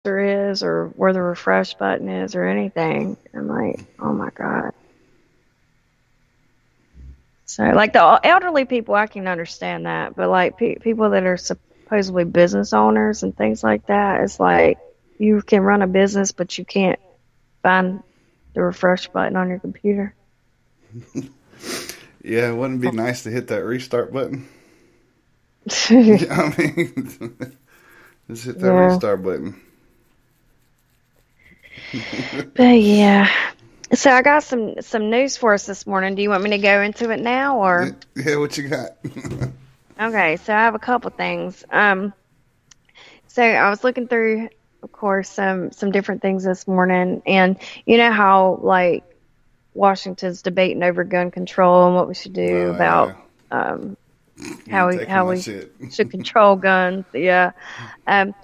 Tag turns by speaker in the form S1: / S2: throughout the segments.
S1: is or where the refresh button is or anything. I'm like, oh my God. So, like the elderly people, I can understand that, but like people that are supposedly business owners and things like that, it's like you can run a business, but you can't find the refresh button on your computer.
S2: Yeah, wouldn't it be nice to hit that restart button? I mean, just hit that
S1: Yeah,
S2: restart button.
S1: but yeah. So I got some news for us this morning. Do you want me to go into it now or?
S2: Yeah, what you got?
S1: Okay, so I have a couple things. So I was looking through, of course, some different things this morning, and you know how like Washington's debating over gun control and what we should do
S2: Oh yeah,
S1: about um,
S2: you ain't taking
S1: how
S2: my
S1: we
S2: shit.
S1: should control guns. Yeah. Um,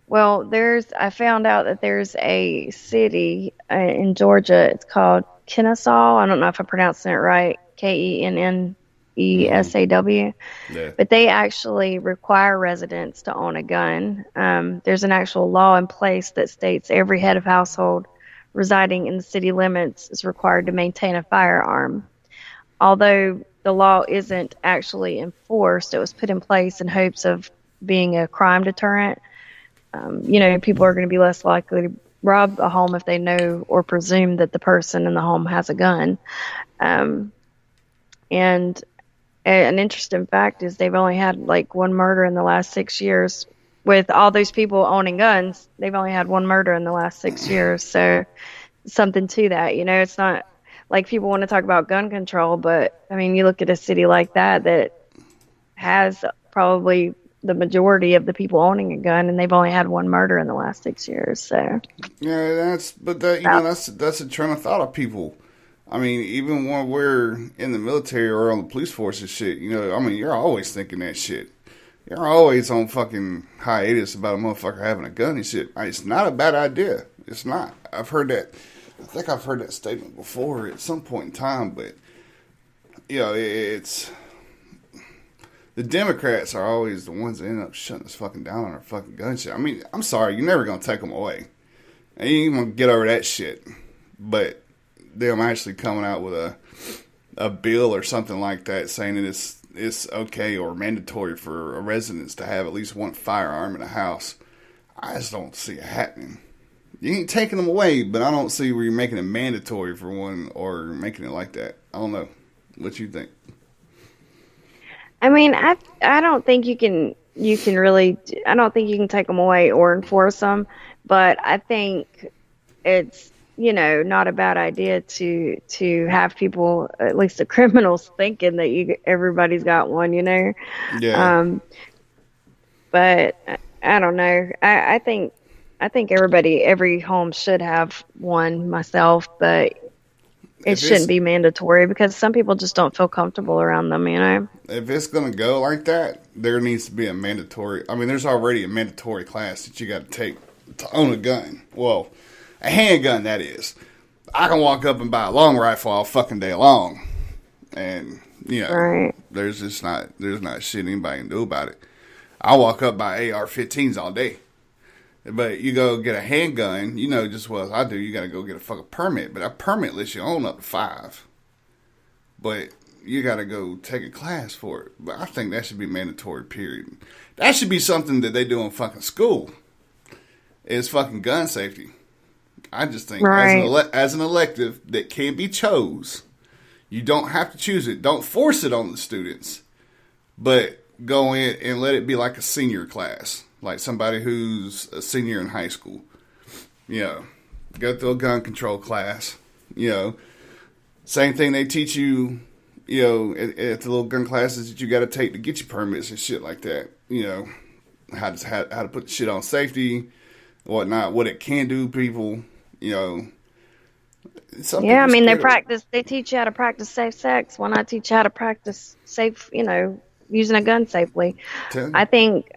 S1: well, I found out that there's a city in Georgia. It's called Kennesaw. I don't know if I'm pronouncing it right.
S2: Hmm.
S1: Kennesaw.
S2: Yeah.
S1: But they actually require residents to own a gun. There's an actual law in place that states every head of household residing in the city limits is required to maintain a firearm. Although the law isn't actually enforced, it was put in place in hopes of being a crime deterrent. People are going to be less likely to rob a home if they know or presume that the person in the home has a gun. Um, and an interesting fact is they've only had like one murder in the last 6 years. With all those people owning guns, they've only had one murder in the last 6 years. So something to that. It's not like people want to talk about gun control, but I mean, you look at a city like that has probably the majority of the people owning a gun, and they've only had one murder in the last 6 years. So,
S2: Yeah, but
S1: about,
S2: that's a train of thought of people. I mean, even when we're in the military or on the police force and shit, I mean, you're always thinking that shit. You're always on fucking hiatus about a motherfucker having a gun and shit. It's not a bad idea. It's not. I've heard that. I think I've heard that statement before at some point in time, but it's the Democrats are always the ones that end up shutting us fucking down on our fucking gun shit. I mean, I'm sorry, you're never gonna take them away. And you ain't gonna get over that shit. But them actually coming out with a bill or something like that saying that it's okay or mandatory for residents to have at least one firearm in a house. I just don't see it happening. You ain't taking them away, but I don't see where you're making it mandatory for one or making it like that. I don't know. What you think?
S1: I mean, I don't think you can really I don't think you can take them away or enforce them, but I think it's not a bad idea to have people, at least the criminals, thinking that everybody's got one.
S2: Yeah.
S1: Um, but I don't know. I think every home should have one myself, but it
S2: If
S1: shouldn't
S2: it's
S1: be mandatory because some people just don't feel comfortable around them.
S2: if it's gonna go like that, there needs to be a mandatory. I mean, there's already a mandatory class that you got to take to own a gun. Well, a handgun that is. I can walk up and buy a long rifle all fucking day long, and
S1: Right.
S2: there's not shit anybody can do about it. I walk up by AR-15s all day. But you go get a handgun, just as well as I do, you got to go get a fucking permit. But a permit lets you own up to 5. But you got to go take a class for it. But I think that should be mandatory, period. That should be something that they do in fucking school, is fucking gun safety. I just think
S1: Right.
S2: as an elective that can be chose, you don't have to choose it. Don't force it on the students, but go in and let it be like a senior class, like somebody who's a senior in high school. You know, go through a gun control class. You know, same thing they teach you. At the little gun classes that you got to take to get your permits and shit like that. How to put the shit on safety, whatnot, what it can do, to people. You know, some
S1: Yeah, I
S2: people
S1: mean
S2: scared of it.
S1: they teach you how to practice safe sex. Why not teach you how to practice safe, using a gun safely?
S2: Tell you.
S1: I think,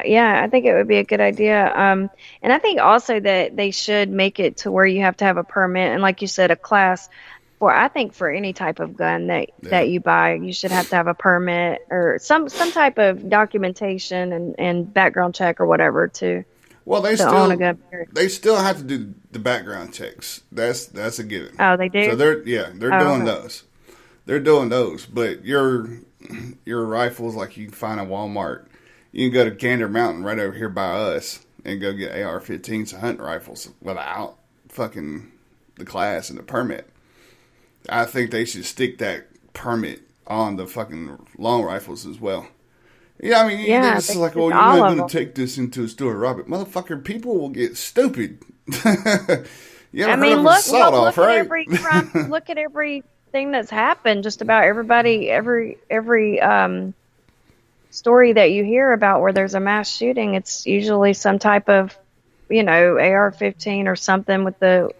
S1: yeah, I think it would be a good idea. And I think also that they should make it to where you have to have a permit and, like you said, a class I think for any type of gun
S2: Yeah.
S1: that you buy, you should have to have a permit or some type of documentation and background check or whatever too.
S2: Well,
S1: to own a gun.
S2: they still have to do the background checks. That's a given.
S1: Oh, they do.
S2: So they're doing those. They're doing those. But your rifles, like you can find at Walmart, you can go to Gander Mountain right over here by us and go get AR-15s hunting rifles without fucking the class and the permit. I think they should stick that permit on the fucking long rifles as well. Yeah, I mean, it's like, well, you're not going to take this into a store, Robert. Motherfucker, people will get stupid. You ever heard of a sawed-off, right?
S1: Look at everything that's happened. Just about everybody, every story that you hear about where there's a mass shooting, it's usually some type of, AR-15 or something with the,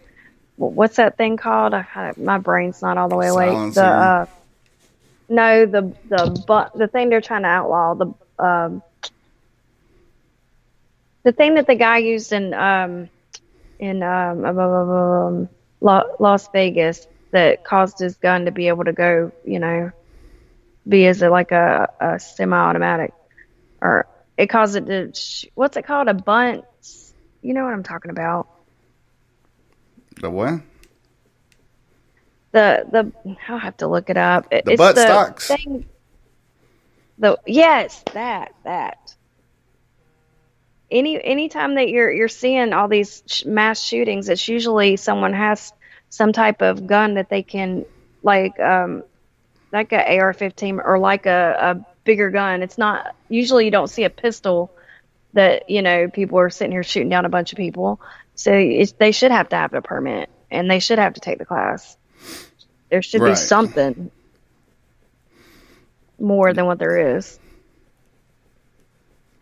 S1: what's that thing called? My brain's not all the way awake. The thing they're trying to outlaw, the thing that the guy used in Las Vegas that caused his gun to be able to go, be as a semi-automatic, or it caused it to, what's it called? A bunt. You know what I'm talking about?
S2: The what?
S1: I'll have to look it up.
S2: It's butt stocks.
S1: Thing, yes, that. Anytime that you're seeing all these mass shootings, it's usually someone has some type of gun that they can, like a AR-15 or like a bigger gun. It's not, usually you don't see a pistol that, people are sitting here shooting down a bunch of people. So they should have to have a permit and they should have to take the class. There should be something more than what there is.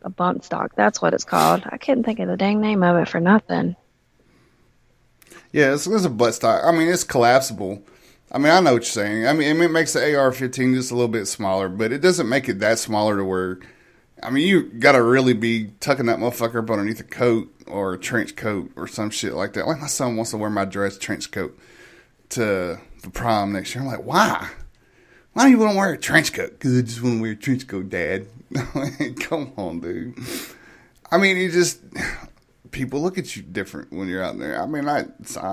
S1: A bump stock, that's what it's called. I couldn't think of the dang name of it for nothing.
S2: Yeah, it's a butt stock. I mean, it's collapsible. I mean, I know what you're saying. I mean, it makes the AR-15 just a little bit smaller, but it doesn't make it that smaller to where, I mean, you got to really be tucking that motherfucker up underneath a coat or a trench coat or some shit like that. Like my son wants to wear my dress trench coat to the prom next year. I'm like, why? Why do you want to wear a trench coat? Because I just want to wear a trench coat, Dad. Come on, dude. I mean, people look at you different when you're out there. I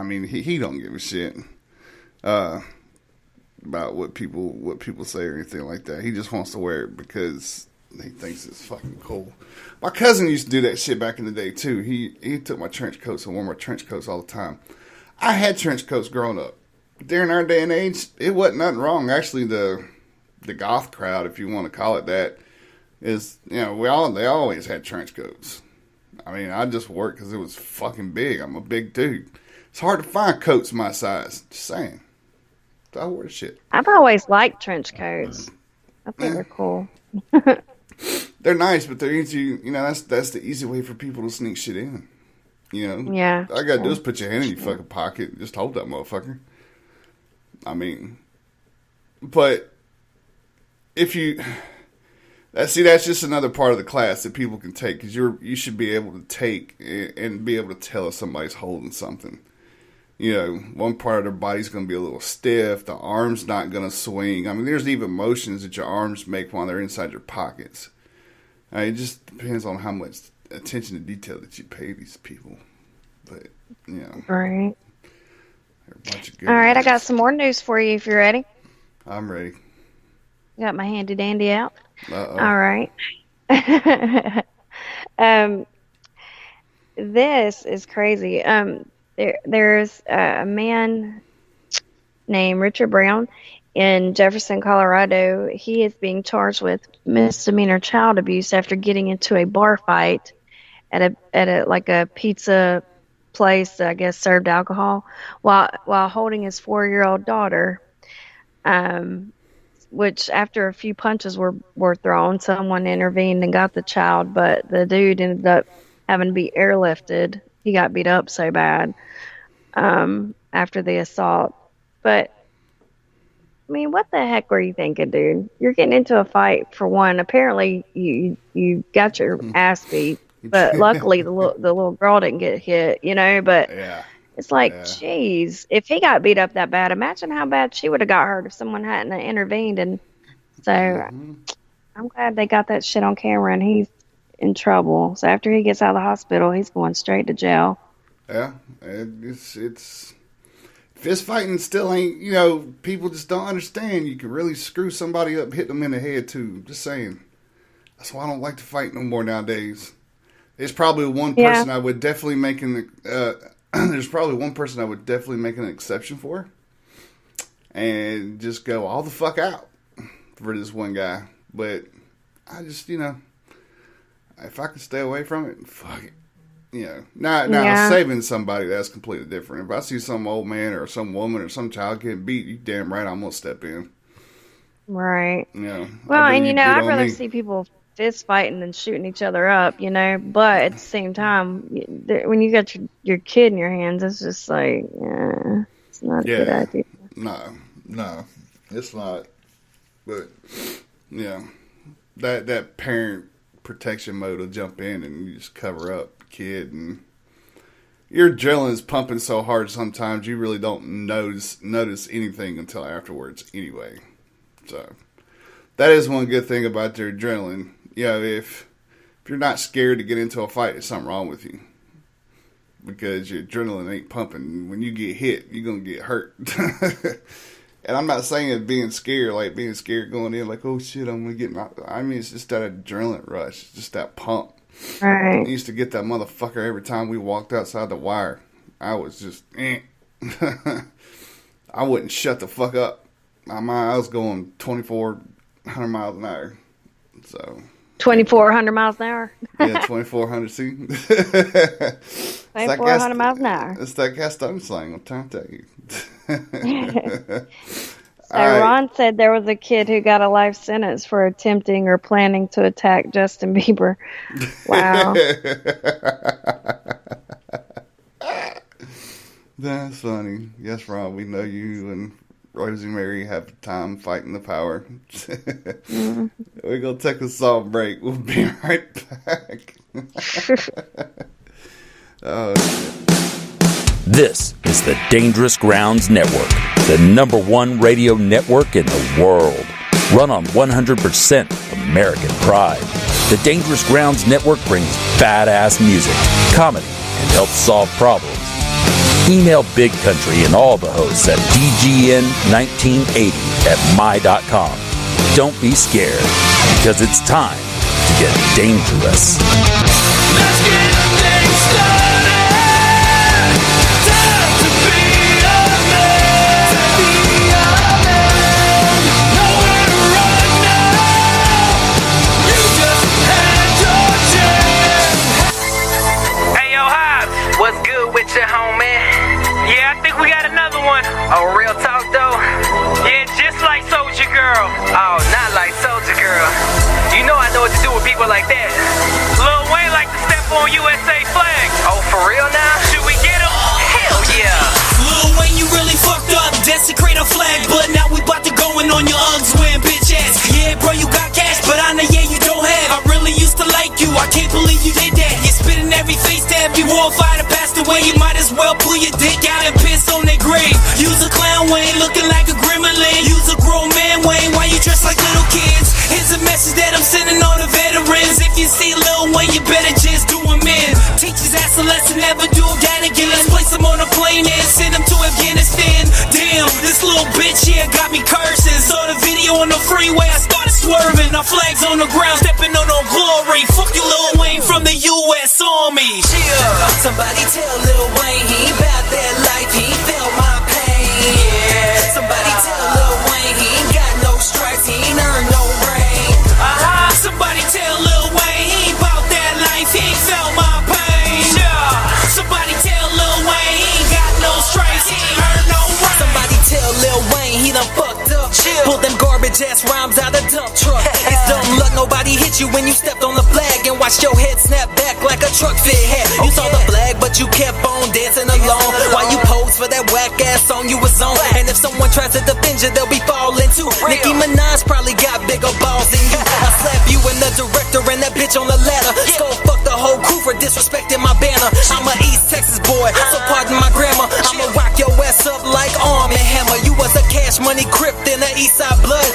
S2: mean, he don't give a shit about what people say or anything like that. He just wants to wear it because he thinks it's fucking cool. My cousin used to do that shit back in the day too. He took my trench coats and wore my trench coats all the time. I had trench coats growing up. During our day and age, it wasn't nothing wrong. Actually, the goth crowd, if you want to call it that, is, they always had trench coats. I mean, I just wore it because it was fucking big. I'm a big dude. It's hard to find coats my size. Just saying. So I wore the shit.
S1: I've always liked trench coats. I think they're cool.
S2: They're nice, but they're easy. That's the easy way for people to sneak shit in.
S1: Yeah.
S2: All I gotta do is put your hand in your fucking pocket and just hold that motherfucker. I mean, but if you that's just another part of the class that people can take, because you should be able to take and be able to tell if somebody's holding something. One part of their body's going to be a little stiff. The arm's not going to swing. I mean, there's even motions that your arms make while they're inside your pockets. It just depends on how much attention to detail that you pay these people. But,
S1: Right. All right, I got some more news for you if you're ready.
S2: I'm ready.
S1: Got my handy dandy out.
S2: Uh-oh.
S1: All right. This is crazy. There's a man named Richard Brown in Jefferson, Colorado. He is being charged with misdemeanor child abuse after getting into a bar fight at a pizza place that I guess served alcohol while holding his 4-year-old daughter. Which after a few punches were thrown, someone intervened and got the child, but the dude ended up having to be airlifted. He got beat up so bad after the assault. But I mean, what the heck were you thinking, dude? You're getting into a fight for one. Apparently, you got your ass beat, but luckily the little girl didn't get hit. But
S2: yeah.
S1: It's like, geez, if he got beat up that bad, imagine how bad she would have got hurt if someone hadn't intervened. And so I'm glad they got that shit on camera, and in trouble. So after he gets out of the hospital, he's going straight to jail.
S2: Yeah, it's fist fighting still ain't, you know, people just don't understand. You can really screw somebody up, hit them in the head too. Just saying. That's why I don't like to fight no more nowadays. There's probably one person I would definitely make there's probably one person I would definitely make an exception for, and just go all the fuck out for this one guy. But I just, you know, if I could stay away from it, fuck it. You know, now saving somebody, that's completely different. If I see some old man or some woman or some child getting beat, you damn right I'm gonna step in.
S1: Right.
S2: You know.
S1: Well, and you know, I'd rather see people fist fighting than shooting each other up, you know. But at the same time, when you got your kid in your hands, it's just like, it's not a good idea.
S2: No, it's not. But yeah, that parent protection mode will jump in and you just cover up the kid, and your adrenaline's pumping so hard sometimes you really don't notice anything until afterwards anyway. So that is one good thing about your adrenaline. You know, if you're not scared to get into a fight, there's something wrong with you, because your adrenaline ain't pumping. When you get hit, you're gonna get hurt. And I'm not saying it being scared going in like, oh shit, I'm gonna get knocked. I mean, it's just that adrenaline rush, it's just that pump.
S1: Right.
S2: I used to get that motherfucker every time we walked outside the wire. I was just, I wouldn't shut the fuck up. I was going 2,400 miles an hour. So
S1: 2,400 miles an hour.
S2: Yeah, 2,400. See,
S1: 2,400 miles an hour.
S2: It's that Gaston slang. I'm trying to tell you.
S1: So Ron said there was a kid who got a life sentence for attempting or planning to attack Justin Bieber. Wow.
S2: That's funny. Yes, Ron, we know you and Rosie Mary have time fighting the power. We're going to take a song break. We'll be right back. Oh, shit.
S3: This is the Dangerous Grounds Network, the #1 radio network in the world. Run on 100% American pride. The Dangerous Grounds Network brings badass music, comedy, and helps solve problems. Email Big Country and all the hosts at dgn1980@my.com. Don't be scared, because it's time to get dangerous.
S4: Let's get things started. Time to be a man. Nowhere to run now. You just had your chance.
S5: Hey yo, Hobbs, what's good with you, homie? Yeah, I think we got another one. Oh, real talk though? Yeah, just like Soulja Girl. Oh, not like Soulja Girl. You know I know what to do with people like that. Lil Wayne like to step on USA flag. Oh, for real now? Should we get him? Hell yeah.
S4: Lil Wayne, you really fucked up. Desecrate our flag, but now we bout to go in on your Uggs wearing bitch ass. Yeah, bro, you got cash, but I know, yeah, you don't have. I really used to like you. I can't believe you did that. You spit in every face tab. You wore fire to pass away. You might as well pull your dick out and piss on their grave. Use a clown Wayne, looking like a gremlin. Use a grown man Wayne, why you dress like little kids? Here's a message that I'm sending all the veterans. If you see Lil Wayne, you better just do him in. Teach his ass a lesson, never do that again. Let's place him on a plane and send him to Afghanistan. Damn, this little bitch here got me cursing. Saw the video on the freeway, I started swerving. Our flags on the ground, stepping on no glory. Fuck you, Lil Wayne from the U.S. Army. Yeah. Somebody tell Lil Wayne he ain't about that life, he felt my pain. Yeah. Somebody tell Lil Wayne he ain't got no stripes, he ain't earned no rain. Somebody tell Lil Wayne he ain't about that life, he ain't felt my pain. Yeah. Somebody tell Lil Wayne he ain't got no stripes, he ain't earned no rain. Somebody tell Lil Wayne he done fucked up. Pull them garbage ass rhymes out of dump truck. It's dumb luck nobody hit you when you stepped on the flag and watched your head snap back like a truck fit hat. You saw the flag but you kept on dancing alone while you posed for that whack ass song you was on. And if someone tries to defend you, they'll be falling too. Nicki Minaj probably got bigger balls than you. I slap you and the director and that bitch on the ladder. Go fuck the whole crew for disrespecting my banner. I'm a East Texas boy, so pardon my grammar. I'ma rock your ass up like Arm and Hammer. You was a Cash Money Crip in the East Side blood.